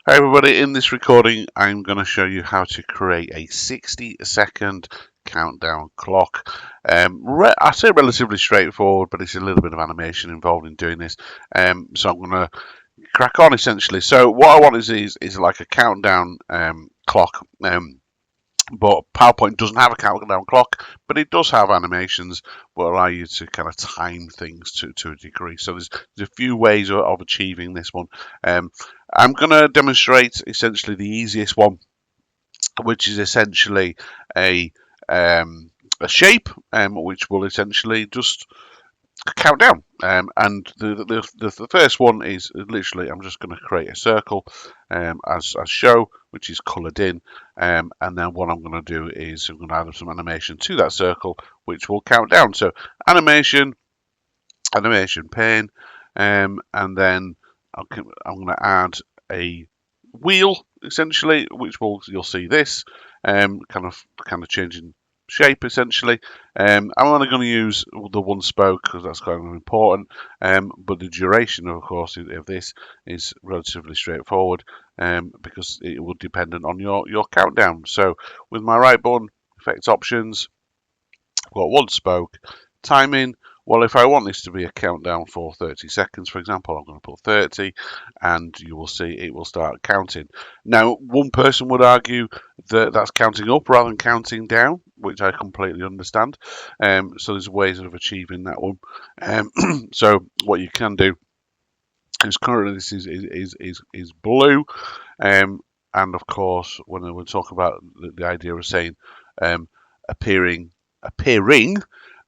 Hi everybody, in this recording I'm going to show you how to create a 60-second countdown clock. I say relatively straightforward, but it's a little bit of animation involved in doing this. So I'm going to crack on essentially. So what I want is like a countdown clock. But PowerPoint doesn't have a countdown clock, but it does have animations that allow you to kind of time things to a degree. So there's a few ways of achieving this one. I'm going to demonstrate essentially the easiest one, which is essentially a a shape, which will essentially just count down. And the first one is literally I'm just going to create a circle as show, which is coloured in, and then what I'm going to do is I'm going to add some animation to that circle, which will count down. So animation, animation pane, and then I'm going to add a wheel essentially, which will you'll see this kind of changing shape essentially. I'm only going to use the one spoke because that's kind of important, but the duration of course of this is relatively straightforward because it will depend on your countdown. So with my right button, effects options, I've got one spoke, timing. Well, if I want this to be a countdown for 30 seconds, for example, I'm going to put 30 and you will see it will start counting. Now, one person would argue that that's counting up rather than counting down, which I completely understand. So there's ways of achieving that one. So what you can do is currently this is blue. And of course, when we talk about the idea of saying appearing,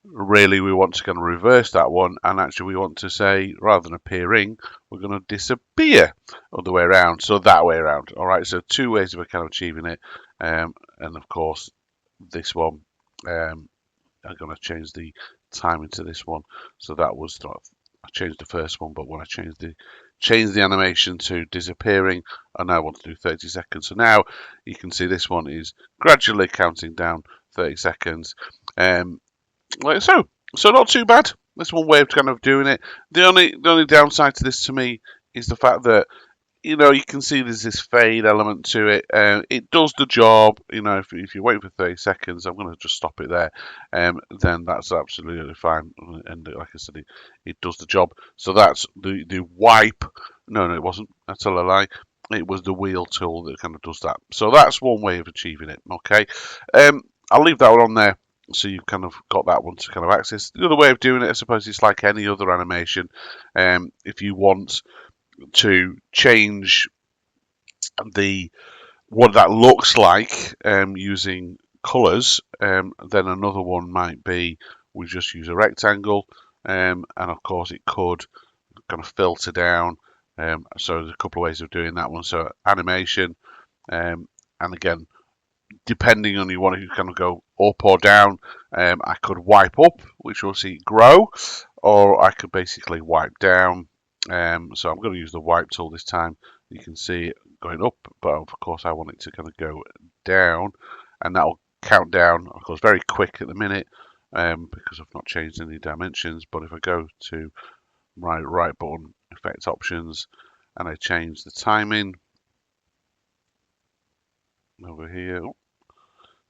really we want to kind of reverse that one, and actually we want to say rather than appearing, we're going to disappear, other way around. So that way around. All right. So two ways of kind of achieving it, and of course this one, I'm going to change the timing to this one. So that was I changed the first one, but when I changed the animation to disappearing, I now want to do 30 seconds. So now you can see this one is gradually counting down 30 seconds. Like so. So not too bad. That's one way of kind of doing it. The only downside to this to me is the fact that you can see there's this fade element to it. It does the job. If you wait for 30 seconds, I'm going to just stop it there. Then that's absolutely fine. And like I said, it does the job. So that's the wipe. No, it wasn't. That's a lie. It was the wheel tool that kind of does that. So that's one way of achieving it. Okay. I'll leave that one on there. So you've kind of got that one to kind of access. The other way of doing it, I suppose, it's like any other animation. If you want to change the what that looks like using colours, then another one might be we just use a rectangle, and of course it could kind of filter down. So there's a couple of ways of doing that one. So animation, and again, depending on you want to kind of go up or down, I could wipe up, which will see it grow, or I could basically wipe down. So I'm going to use the wipe tool this time. You can see it going up, but of course I want it to kind of go down, and that'll count down, of course, very quick at the minute because I've not changed any dimensions. But if I go to my right button, effect options, and I change the timing over here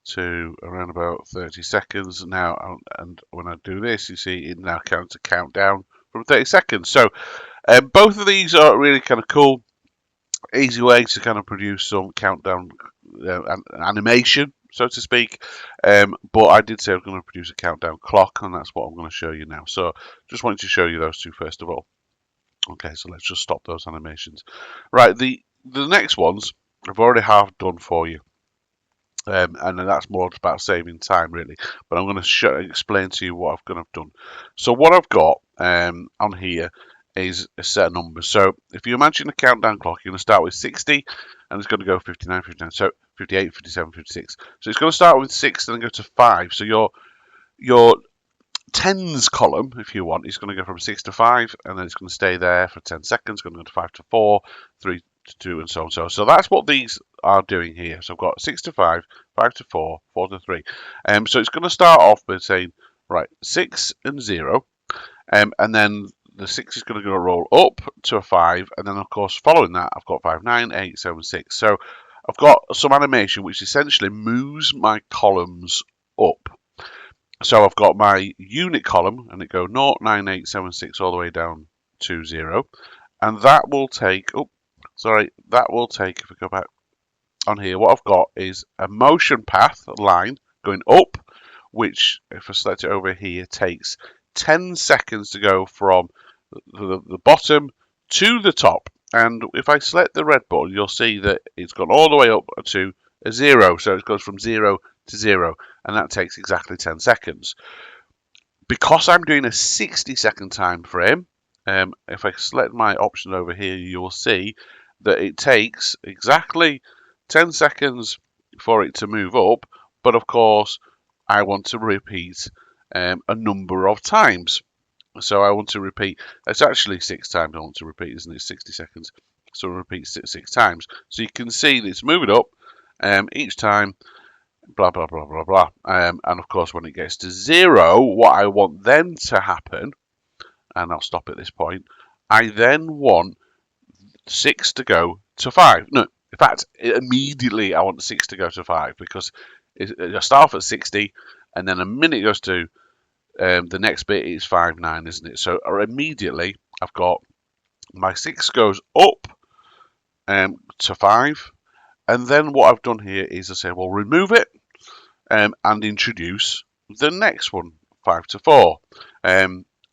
to around about 30 seconds now, and when I do this, you see it now counts a countdown from 30 seconds. So both of these are really kind of cool, easy ways to kind of produce some countdown animation, so to speak. But I did say I was going to produce a countdown clock, and that's what I'm going to show you now. So just wanted to show you those two first of all. Okay, so let's just stop those animations. Right, the next ones I've already half done for you. And that's more about saving time, really. But I'm going to explain to you what I've going to have done. So what I've got on here is a set of numbers. So if you imagine a countdown clock, you're going to start with 60, and it's going to go 59, 59, so 58, 57, 56. So it's going to start with 6 and then go to 5. So your tens column, if you want, is going to go from 6 to 5, and then it's going to stay there for 10 seconds. It's going to go to 5 to 4, 3 to 2, and so on. So that's what these are doing here. So I've got 6 to 5, 5 to 4, 4 to 3. So it's going to start off by saying, right, 6 and 0, and then the 6 is going to roll up to a 5, and then of course following that I've got 5, 9, 8, 7, 6. So I've got some animation which essentially moves my columns up. So I've got my unit column, and it goes 0, 9, 8, 7, 6 all the way down to 0, and that will take, that will take, if we go back on here, what I've got is a motion path line going up, which, if I select it over here, takes 10 seconds to go from the bottom to the top. And if I select the red button, you'll see that it's gone all the way up to a 0. So it goes from 0 to 0, and that takes exactly 10 seconds. Because I'm doing a 60-second time frame, if I select my option over here, you will see that it takes exactly 10 seconds for it to move up, but of course I want to repeat a number of times. So I want to repeat, it's actually 6 times I want to repeat, isn't it? 60 seconds. So I'll repeat 6 times. So you can see that it's moving up each time, blah, blah, blah, blah, blah. And of course, when it gets to 0, what I want then to happen, and I'll stop at this point, I then want 6 to go to 5. No, in fact, immediately I want 6 to go to 5, because I start off at 60, and then a minute it goes to the next bit is 5, 9, isn't it? So immediately I've got my 6 goes up to 5, and then what I've done here is I say, well, remove it and introduce the next one, 5 to 4.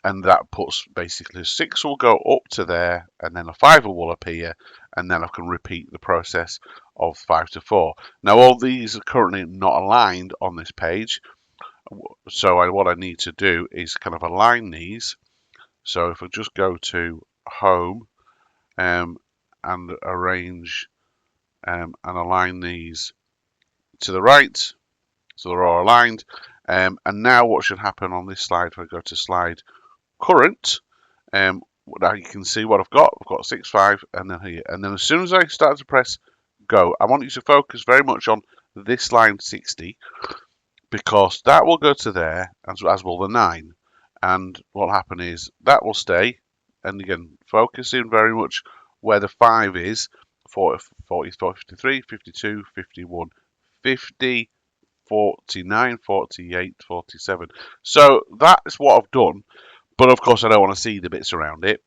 And that puts basically 6 will go up to there, and then a 5 will appear, and then I can repeat the process of 5 to 4. Now all these are currently not aligned on this page, so what I need to do is kind of align these. So if I just go to Home and arrange and align these to the right, so they're all aligned. And now what should happen on this slide, if I go to slide current, now you can see what I've got. I've got 6, 5, and then here. And then as soon as I start to press go, I want you to focus very much on this line 60, because that will go to there, as will the 9. And what will happen is that will stay. And again, focusing very much where the 5 is, 40, 53, 52, 51, 50, 49, 48, 47. So that's what I've done. But of course, I don't want to see the bits around it.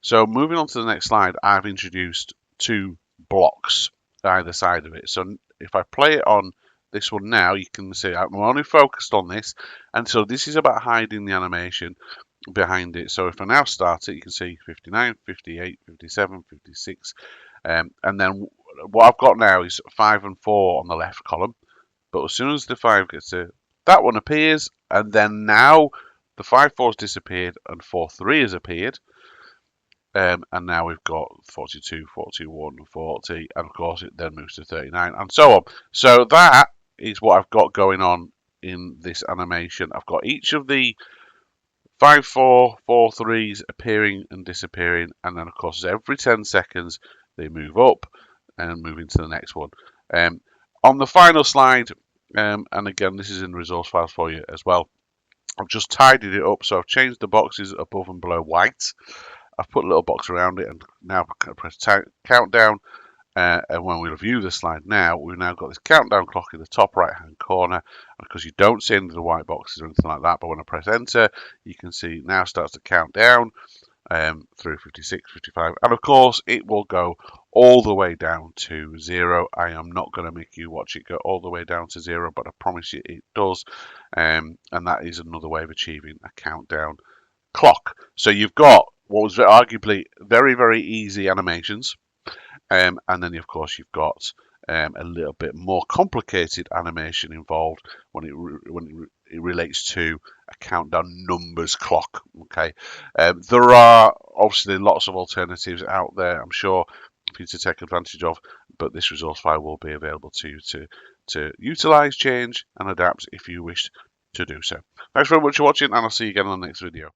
So moving on to the next slide, I've introduced 2 blocks either side of it. So if I play it on this one now, you can see I'm only focused on this. And so this is about hiding the animation behind it. So if I now start it, you can see 59, 58, 57, 56. And then what I've got now is 5 and 4 on the left column. But as soon as the 5 gets to, that one appears, and then now the 5, 4 has disappeared and 4, 3 has appeared. And now we've got 42, 41, 40, and of course it then moves to 39 and so on. So that is what I've got going on in this animation. I've got each of the 5, 4, 4, 3s appearing and disappearing, and then of course every 10 seconds they move up and move into the next one. On the final slide, and again this is in the resource files for you as well, I've just tidied it up, so I've changed the boxes above and below white. I've put a little box around it, and now I press countdown. And when we review the slide now, we've now got this countdown clock in the top right hand corner, because you don't see any of the white boxes or anything like that, but when I press enter, you can see it now starts to count down through 56, 55, and of course it will go all the way down to 0. I am not going to make you watch it go all the way down to 0, but I promise you it does, and that is another way of achieving a countdown clock. So you've got what was arguably very, very easy animations, and then of course you've got a little bit more complicated animation involved when it relates to a countdown numbers clock. Okay, there are obviously lots of alternatives out there, I'm sure, for you to take advantage of, but this resource file will be available to you to utilize, change, and adapt if you wish to do so. Thanks very much for watching, and I'll see you again on the next video.